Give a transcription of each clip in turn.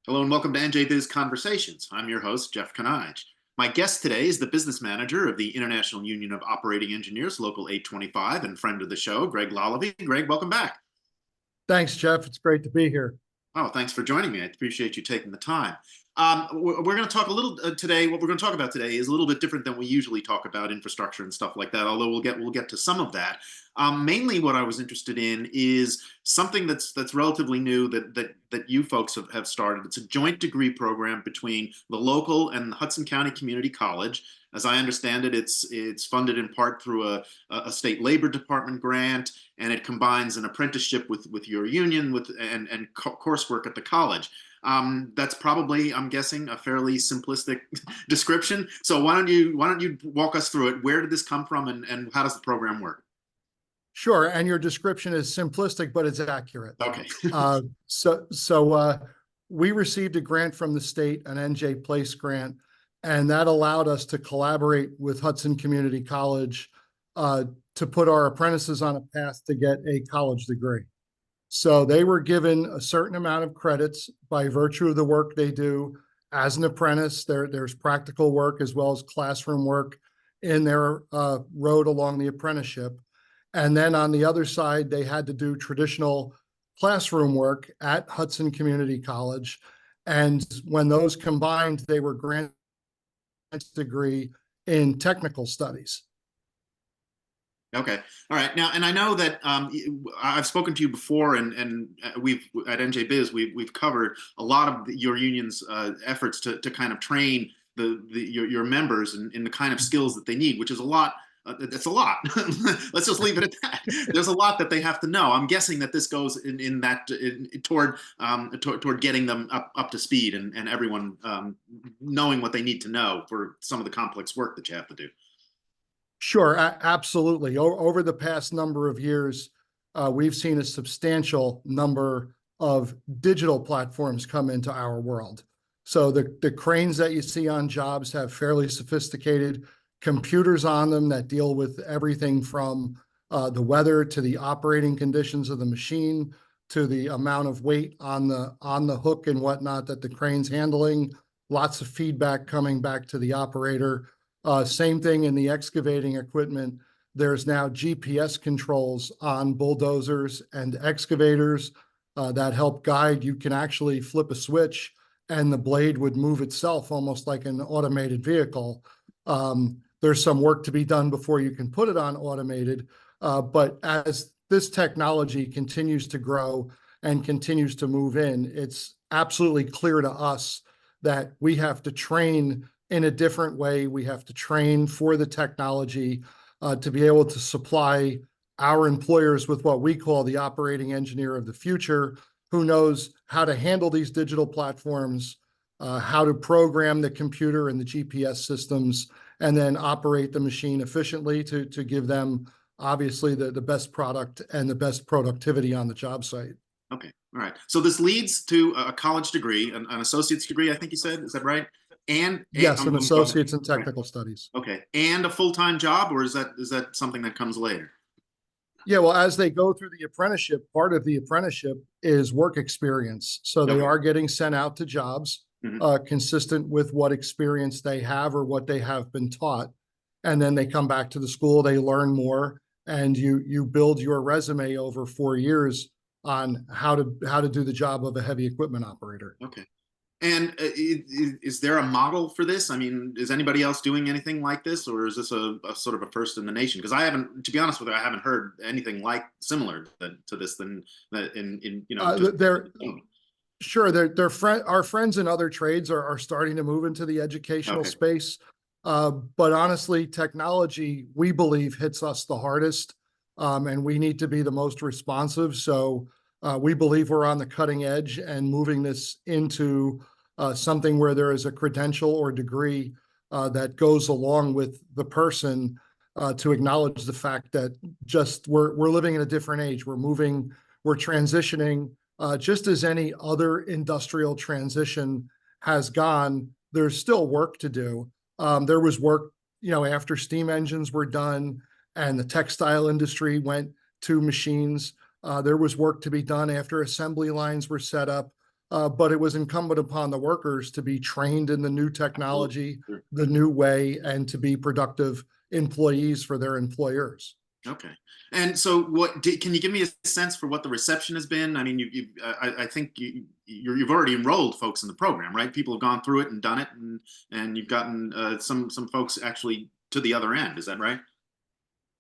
Hello and welcome to NJBIZ Conversations. I'm your host, Jeff Kanij. My guest today is the business manager of the International Union of Operating Engineers, Local 825, and friend of the show, Greg Lalevee. Greg, welcome back. Thanks, Jeff. It's great to be here. Oh, thanks for joining me. I appreciate you taking the time. We're going to talk a little today. What we're going to talk about today is a little bit different than we usually talk about infrastructure and stuff like that. Although we'll get to some of that. Mainly, what I was interested in is something that's relatively new that you folks have started. It's a joint degree program between the local and the Hudson County Community College. As I understand it, it's funded in part through a state labor department grant, and it combines an apprenticeship with your union and coursework at the college. That's probably, I'm guessing, a fairly simplistic description. So why don't you walk us through it? Where did this come from, and how does the program work? Sure, and your description is simplistic, but it's accurate. Okay. We received a grant from the state, an NJ grant, and that allowed us to collaborate with Hudson Community College to put our apprentices on a path to get a college degree. So they were given a certain amount of credits by virtue of the work they do as an apprentice. There's practical work as well as classroom work in their road along the apprenticeship. And then on the other side, they had to do traditional classroom work at Hudson Community College. And when those combined, they were granted a degree in technical studies. Okay. All right. Now, and I know that I've spoken to you before, and we've at NJBIZ we've covered a lot of your union's efforts to kind of train your members in the kind of skills that they need, which is a lot. It's a lot. Let's just leave it at that. There's a lot that they have to know. I'm guessing that this goes toward getting them up to speed and everyone knowing what they need to know for some of the complex work that you have to do. Sure, absolutely. Over the past number of years, we've seen a substantial number of digital platforms come into our world. So the cranes that you see on jobs have fairly sophisticated computers on them that deal with everything from the weather to the operating conditions of the machine to the amount of weight on the hook and whatnot that the crane's handling. Lots of feedback coming back to the operator. Same thing in the excavating equipment. There's now GPS controls on bulldozers and excavators that help guide. You can actually flip a switch and the blade would move itself almost like an automated vehicle. There's some work to be done before you can put it on automated. But as this technology continues to grow and continues to move in, it's absolutely clear to us that we have to train in a different way. We have to train for the technology to be able to supply our employers with what we call the operating engineer of the future, who knows how to handle these digital platforms, how to program the computer and the GPS systems, and then operate the machine efficiently to give them obviously the best product and the best productivity on the job site. Okay, all right. So this leads to a college degree, an associate's degree, I think you said. Is that right? And yes, an associate's in technical studies. Okay, and a full-time job, or is that something that comes later? Yeah, well, as they go through the apprenticeship, part of the apprenticeship is work experience. So they are getting sent out to jobs consistent with what experience they have or what they have been taught. And then they come back to the school, they learn more, and you build your resume over 4 years on how to do the job of a heavy equipment operator. Okay. And is there a model for this? I mean, is anybody else doing anything like this, or is this a sort of a first in the nation? Because I haven't, to be honest with you, I haven't heard anything like similar to this than in you know. Sure, our friends in other trades are starting to move into the educational space, but honestly, technology we believe hits us the hardest, and we need to be the most responsive. So we believe we're on the cutting edge and moving this into something where there is a credential or degree that goes along with the person to acknowledge the fact that just we're living in a different age. We're transitioning just as any other industrial transition has gone. There's still work to do. There was work, after steam engines were done and the textile industry went to machines. There was work to be done after assembly lines were set up. but it was incumbent upon the workers to be trained in the new technology, Absolutely. the new way, and to be productive employees for their employers. Okay. And so can you give me a sense for what the reception has been? I mean, I think you've already enrolled folks in the program, right? People have gone through it and done it, and you've gotten some folks actually to the other end. Is that right?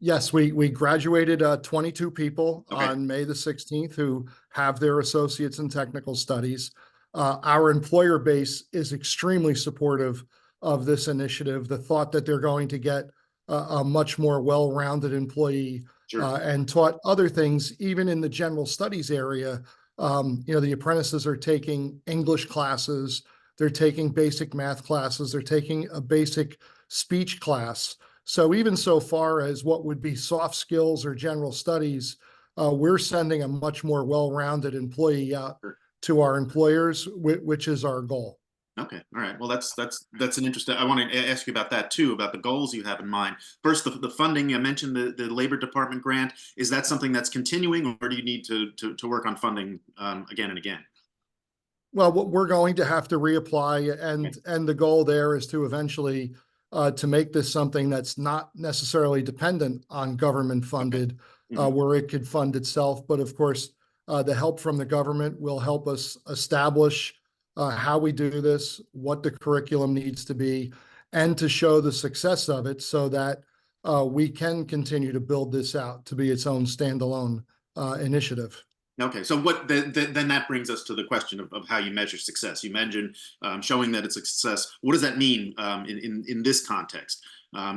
Yes, we graduated 22 people Okay. on May the 16th who have their associates in technical studies. Our employer base is extremely supportive of this initiative. The thought that they're going to get a much more well-rounded employee Sure. and taught other things, even in the general studies area. The apprentices are taking English classes, they're taking basic math classes, they're taking a basic speech class. So even so far as what would be soft skills or general studies, we're sending a much more well-rounded employee out Sure. to our employers, which is our goal. Okay. All right. Well, that's an interesting. I want to ask you about that too, about the goals you have in mind. First, the funding. I mentioned the Labor Department grant. Is that something that's continuing, or do you need to work on funding again and again? Well, we're going to have to reapply, Okay. and the goal there is to eventually to make this something that's not necessarily dependent on government funded, Okay. Mhm. where it could fund itself. But of course, the help from the government will help us establish how we do this, what the curriculum needs to be, and to show the success of it so that we can continue to build this out to be its own standalone initiative. Okay, so then that brings us to the question of how you measure success. You mentioned showing that it's a success. What does that mean in this context?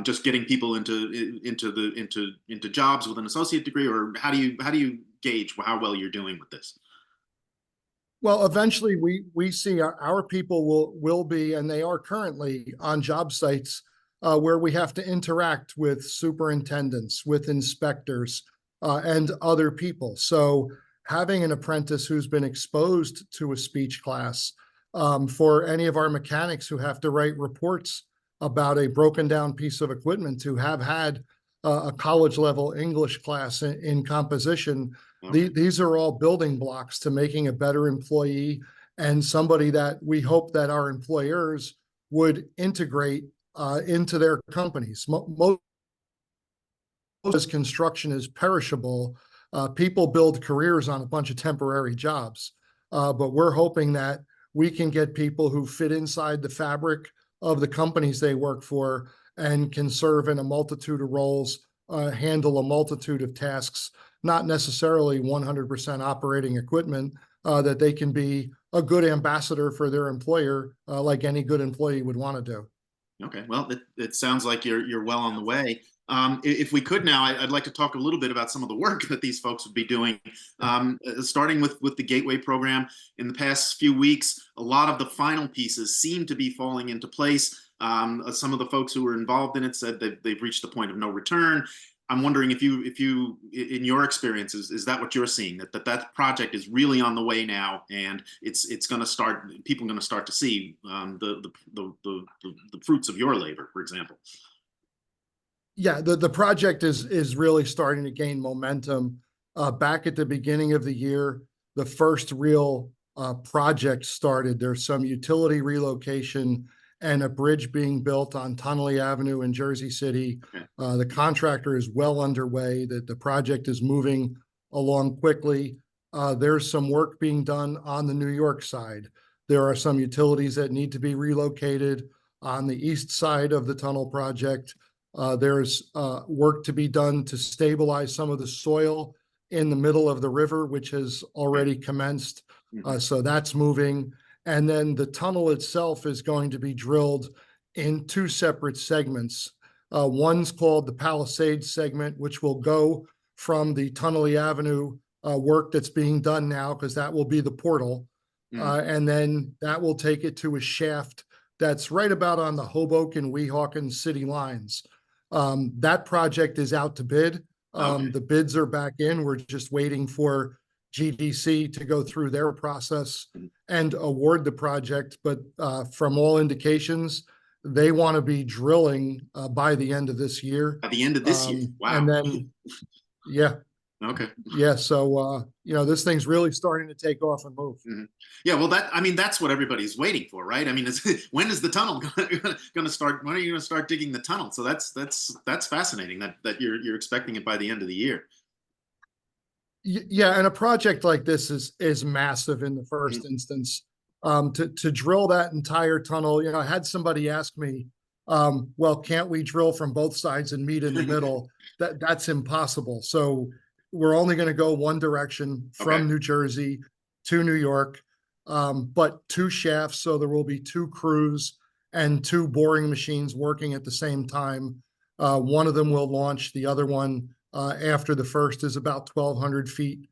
Just getting people into jobs with an associate degree, or how do you gauge how well you're doing with this? Well, eventually we see our people will be, and they are currently on job sites where we have to interact with superintendents, with inspectors, and other people. So having an apprentice who's been exposed to a speech class, for any of our mechanics who have to write reports about a broken down piece of equipment, to have had a college level English class in composition. Okay. These are all building blocks to making a better employee and somebody that we hope that our employers would integrate into their companies. Most construction is perishable. People build careers on a bunch of temporary jobs, but we're hoping that we can get people who fit inside the fabric of the companies they work for and can serve in a multitude of roles, handle a multitude of tasks, not necessarily 100% operating equipment, that they can be a good ambassador for their employer, like any good employee would want to do. Okay, well, it sounds like you're well on the way. If we could now, I'd like to talk a little bit about some of the work that these folks would be doing, starting with the Gateway program. In the past few weeks, a lot of the final pieces seem to be falling into place. Some of the folks who were involved in it said that they've reached the point of no return. I'm wondering if you, in your experiences, is that what you're seeing? That project is really on the way now, and it's going to start. People are going to start to see the fruits of your labor, for example. Yeah, the project is really starting to gain momentum. Back at the beginning of the year, the first real project started. There's some utility relocation and a bridge being built on Tunnelly Avenue in Jersey City. Okay. The contractor is well underway. The project is moving along quickly. There's some work being done on the New York side. There are some utilities that need to be relocated on the east side of the tunnel project. There's work to be done to stabilize some of the soil in the middle of the river, which has already commenced. Mhm. So that's moving. And then the tunnel itself is going to be drilled in two separate segments. One's called the Palisades segment, which will go from the Tunnelly Avenue work that's being done now, because that will be the portal. And then that will take it to a shaft that's right about on the Hoboken, Weehawken city lines. That project is out to bid. Okay. The bids are back in. We're just waiting for GDC to go through their process and award the project. But from all indications, they want to be drilling by the end of this year. At the end of this year, wow. And then, yeah. Okay. Yeah, so this thing's really starting to take off and move. Mhm. Yeah, well, I mean, that's what everybody's waiting for, right? I mean, when is the tunnel going to start? When are you going to start digging the tunnel? So that's fascinating that you're expecting it by the end of the year. Yeah, and a project like this is massive in the first Mhm. instance. To drill that entire tunnel, I had somebody ask me, well, can't we drill from both sides and meet in the middle? That's impossible. So we're only going to go one direction Okay. from New Jersey to New York, but two shafts, so there will be two crews and two boring machines working at the same time. One of them will launch, the other one after the first is about 1,200 feet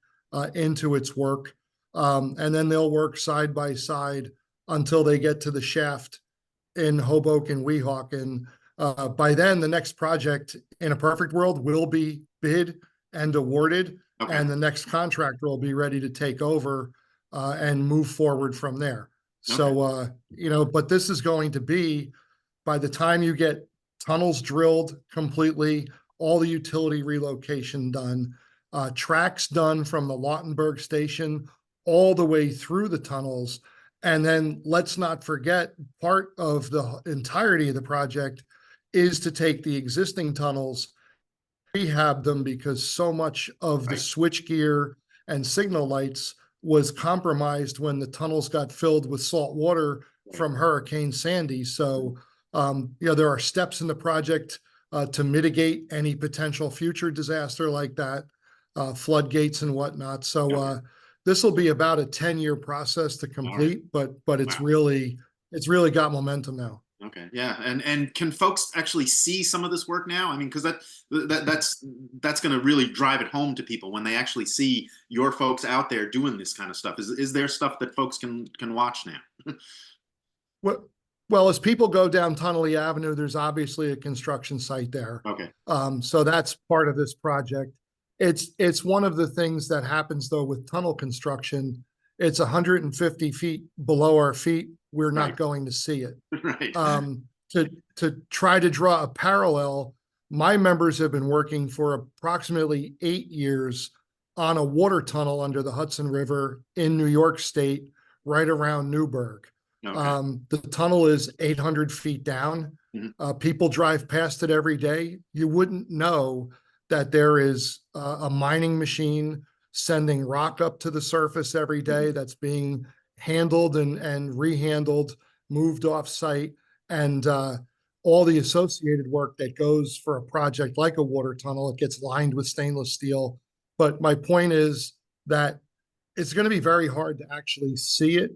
into its work. And then they'll work side by side until they get to the shaft in Hoboken, Weehawken. By then, the next project in a perfect world will be bid and awarded, Okay. and the next contractor will be ready to take over and move forward from there. Okay. So, but this is going to be, by the time you get tunnels drilled completely, all the utility relocation done, tracks done from the Lautenberg station all the way through the tunnels. And then let's not forget, part of the entirety of the project is to take the existing tunnels, rehab them, because so much of the Right. switch gear and signal lights was compromised when the tunnels got filled with salt water Right. from Hurricane Sandy. So, there are steps in the project to mitigate any potential future disaster like that, floodgates and whatnot. So, Okay. this will be about a 10-year process to All right. complete, but it's Wow. really got momentum now. Okay. Yeah. And can folks actually see some of this work now? I mean, because that's going to really drive it home to people when they actually see your folks out there doing this kind of stuff. Is there stuff that folks can watch now? Well, well, as people go down Tunnelly Avenue, there's obviously a construction site there. Okay. So that's part of this project. It's one of the things that happens though with tunnel construction. It's 150 feet below our feet. We're not Right. going to see it. Right. Um, to try to draw a parallel, my members have been working for approximately 8 years on a water tunnel under the Hudson River in New York State, right around Newburgh. Okay. The tunnel is 800 feet down. Mhm. People drive past it every day. You wouldn't know that there is a mining machine sending rock up to the surface every day Mhm. that's being handled and rehandled, moved off site, and all the associated work that goes for a project like a water tunnel. It gets lined with stainless steel. But my point is that it's going to be very hard to actually see it.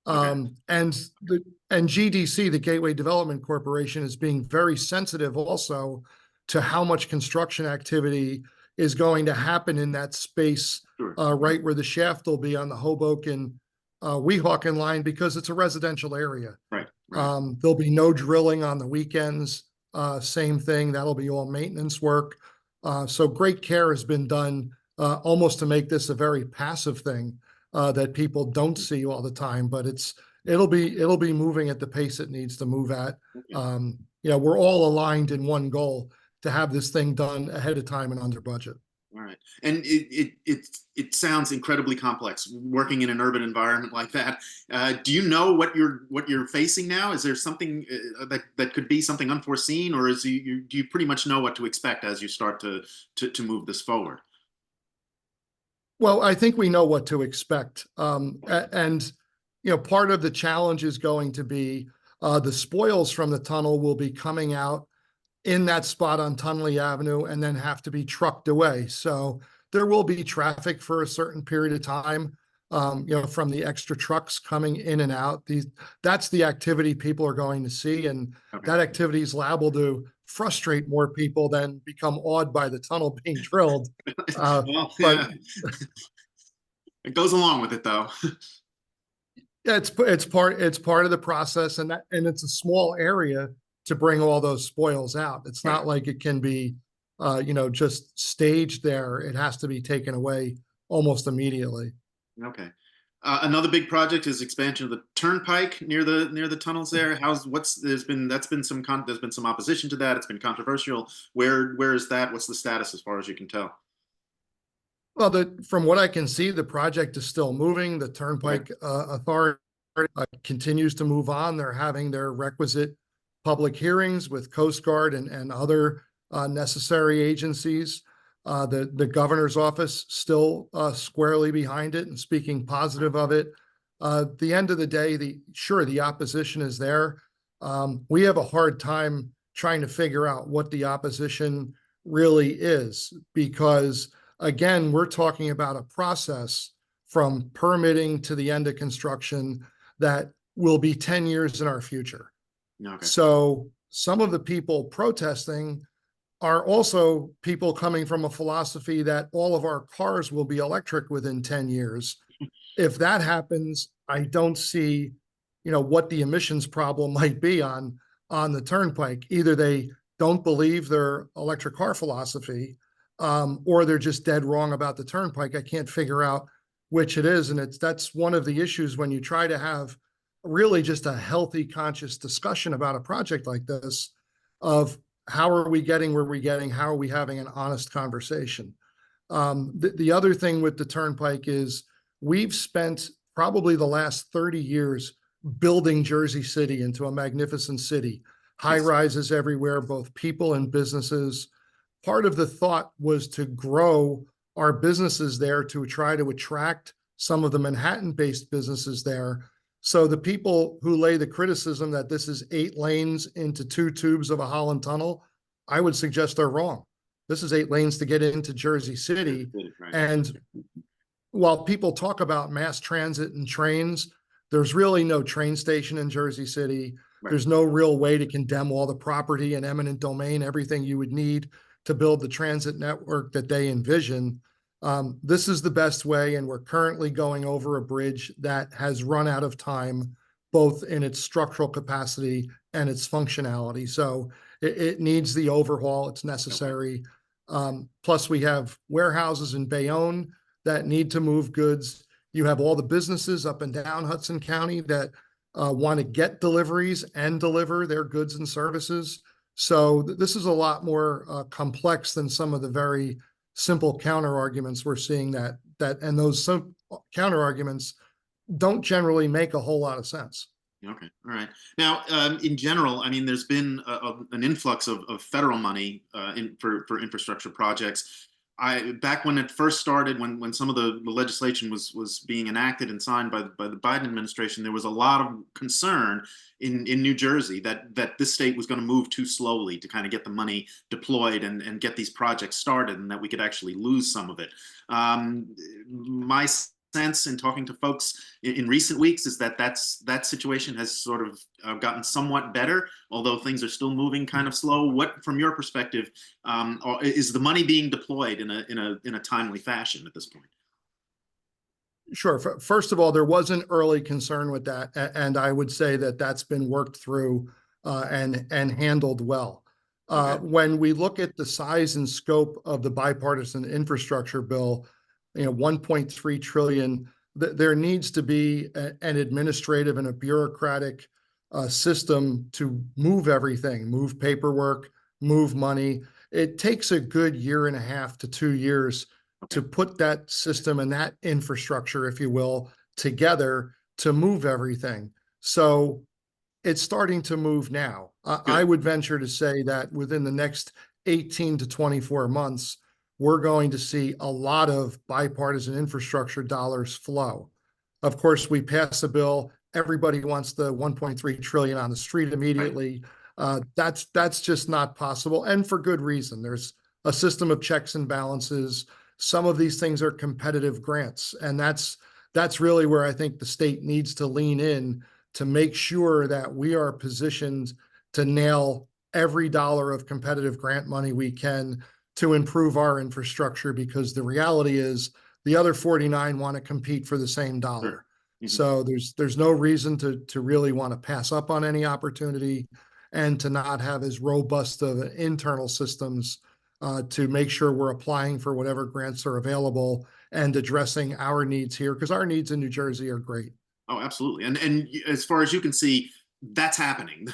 Okay. And GDC, the Gateway Development Corporation, is being very sensitive also to how much construction activity is going to happen in that space, Sure. right where the shaft will be on the Hoboken Weehawken line, because it's a residential area. Right. Right. There'll be no drilling on the weekends. Same thing, that'll be all maintenance work. So great care has been done almost to make this a very passive thing that people don't see all the time, but it'll be moving at the pace it needs to move at. Okay. We're all aligned in one goal, to have this thing done ahead of time and under budget. All right. And it sounds incredibly complex working in an urban environment like that. Do you know what you're facing now? Is there something that could be something unforeseen, or do you pretty much know what to expect as you start to move this forward? Well, I think we know what to expect. And part of the challenge is going to be the spoils from the tunnel will be coming out in that spot on Tunnelly Avenue and then have to be trucked away. So there will be traffic for a certain period of time, from the extra trucks coming in and out. That's the activity people are going to see. And Okay. that activity is liable to frustrate more people than become awed by the tunnel being drilled. Well, But yeah, it goes along with it though. yeah, it's part of the process, and it's a small area to bring all those spoils out. It's Right. not like it can be, just staged there. It has to be taken away almost immediately. Okay. Another big project is expansion of the turnpike near the tunnels there. There's been some opposition to that. It's been controversial. Where is that? What's the status as far as you can tell? Well, from what I can see, the project is still moving. The Okay. Turnpike Authority continues to move on. They're having their requisite public hearings with Coast Guard and other necessary agencies. The governor's office still squarely behind it and speaking positive of it. At the end of the day, the opposition is there. We have a hard time trying to figure out what the opposition really is, because again, we're talking about a process from permitting to the end of construction that will be 10 years in our future. Okay. So some of the people protesting are also people coming from a philosophy that all of our cars will be electric within 10 years. If that happens, I don't see, what the emissions problem might be on the Turnpike. Either they don't believe their electric car philosophy, or they're just dead wrong about the Turnpike. I can't figure out which it is. And that's one of the issues when you try to have really just a healthy, conscious discussion about a project like this, of how are we getting where we're getting? How are we having an honest conversation? The other thing with the Turnpike is we've spent probably the last 30 years building Jersey City into a magnificent city, high Yes. rises everywhere, both people and businesses. Part of the thought was to grow our businesses there to try to attract some of the Manhattan-based businesses there. So the people who lay the criticism that this is 8 lanes into 2 tubes of a Holland tunnel, I would suggest they're wrong. This is 8 lanes to get into Jersey City. Right. And while people talk about mass transit and trains, there's really no train station in Jersey City. Right. There's no real way to condemn all the property and eminent domain, everything you would need to build the transit network that they envision. This is the best way, and we're currently going over a bridge that has run out of time, both in its structural capacity and its functionality. So it needs the overhaul. It's necessary. Plus, we have warehouses in Bayonne that need to move goods. You have all the businesses up and down Hudson County that want to get deliveries and deliver their goods and services. So this is a lot more complex than some of the very simple counter arguments we're seeing and those counter arguments don't generally make a whole lot of sense. Okay. All right. Now, in general, I mean, there's been an influx of federal money for infrastructure projects. Back when it first started, when some of the legislation was being enacted and signed by the Biden administration, there was a lot of concern in New Jersey that this state was going to move too slowly to kind of get the money deployed and get these projects started, and that we could actually lose some of it. My sense in talking to folks in recent weeks is that situation has sort of gotten somewhat better, although things are still moving kind of slow. What, from your perspective, is the money being deployed in a timely fashion at this point? Sure. First of all, there was an early concern with that, and I would say that that's been worked through and handled well. Okay. When we look at the size and scope of the bipartisan infrastructure bill, 1.3 trillion, there needs to be an administrative and a bureaucratic system to move everything, move paperwork, move money. It takes a good 1.5 to 2 years to put that system and that infrastructure, if you will, together to move everything. So it's starting to move now. I would venture to say that within the next 18 to 24 months, we're going to see a lot of bipartisan infrastructure dollars flow. Of course, we pass a bill, everybody wants the 1.3 trillion on the street immediately. Right. That's just not possible, and for good reason. There's a system of checks and balances. Some of these things are competitive grants, and that's really where I think the state needs to lean in to make sure that we are positioned to nail every dollar of competitive grant money we can to improve our infrastructure, because the reality is the other 49 want to compete for the same dollar. Sure. Mm-hmm. So there's no reason to really want to pass up on any opportunity, and to not have as robust of internal systems to make sure we're applying for whatever grants are available and addressing our needs here, because our needs in New Jersey are great. Oh, absolutely. And as far as you can see, that's happening.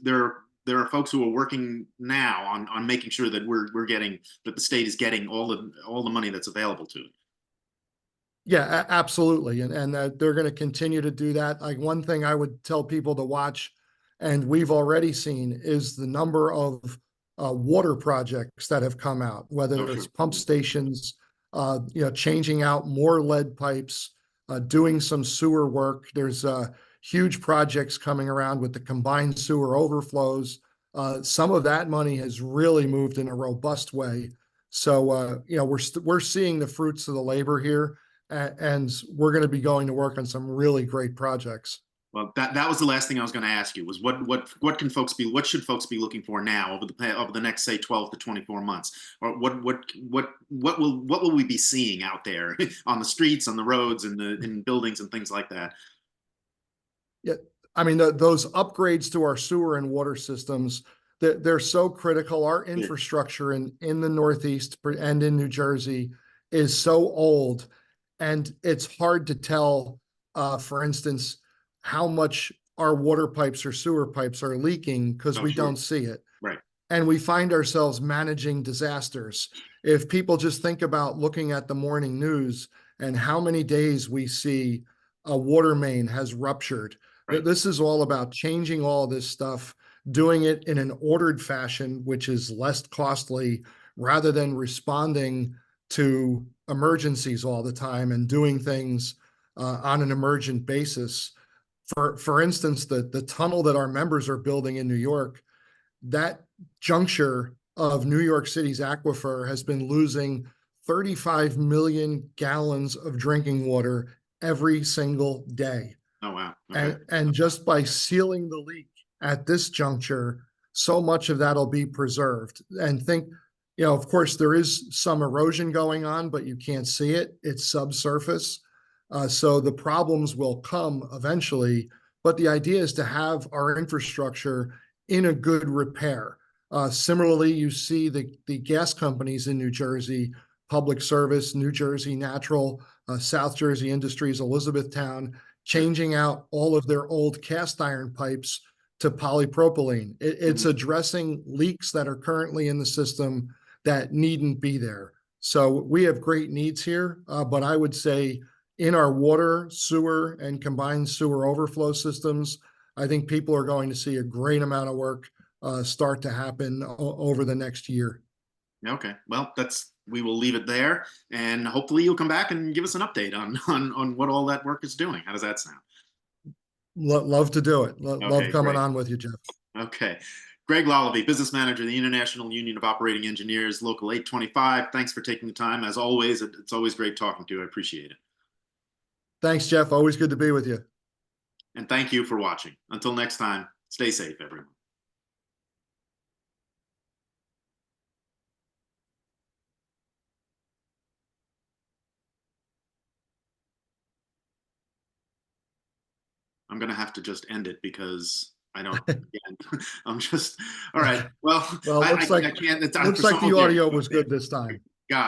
There are there are folks who are working now on making sure that that the state is getting all the money that's available to it. Yeah, absolutely. And they're going to continue to do that. Like, one thing I would tell people to watch, and we've already seen, is the number of water projects that have come out, whether Oh, it's sure. pump stations, changing out more lead pipes, doing some sewer work. There's huge projects coming around with the combined sewer overflows. Some of that money has really moved in a robust way. So, we're seeing the fruits of the labor here, and we're going to be going to work on some really great projects. Well, that was the last thing I was going to ask you, was what should folks be looking for now over the next, say, 12 to 24 months, or what will we be seeing out there on the streets, on the roads, in buildings and things like that? Yeah, I mean, those upgrades to our sewer and water systems, they're so critical. Our infrastructure in the Northeast and in New Jersey is so old, and it's hard to tell, for instance, how much our water pipes or sewer pipes are leaking, because Oh, we sure. don't see it. Right. And we find ourselves managing disasters. If people just think about looking at the morning news and how many days we see a water main has ruptured, Right. this is all about changing all this stuff, doing it in an ordered fashion, which is less costly, rather than responding to emergencies all the time and doing things on an emergent basis. For instance, the tunnel that our members are building in New York, that juncture of New York City's aquifer has been losing 35 million gallons of drinking water every single day. Oh, wow. Okay. And just by sealing the leak at this juncture, so much of that'll be preserved. And of course, there is some erosion going on, but you can't see it. It's subsurface. So the problems will come eventually, but the idea is to have our infrastructure in a good repair. Similarly, you see the gas companies in New Jersey, Public Service, New Jersey Natural, South Jersey Industries, Elizabethtown, changing out all of their old cast iron pipes to polypropylene. It's addressing leaks that are currently in the system that needn't be there. So we have great needs here, but I would say in our water, sewer, and combined sewer overflow systems, I think people are going to see a great amount of work start to happen over the next year. Okay, well, we will leave it there, and hopefully you'll come back and give us an update on what all that work is doing. How does that sound? Love to do it. Love Okay, coming great. on with you, Jeff. Okay. Greg Lalevee, Business Manager of the International Union of Operating Engineers, Local 825. Thanks for taking the time. As always, it's always great talking to you. I appreciate it. Thanks, Jeff. Always good to be with you. And thank you for watching. Until next time, stay safe, everyone. I'm going to have to just end it because I don't, again, I'm just, all right. Well, Well, I can't. looks like the audio was good this time. God.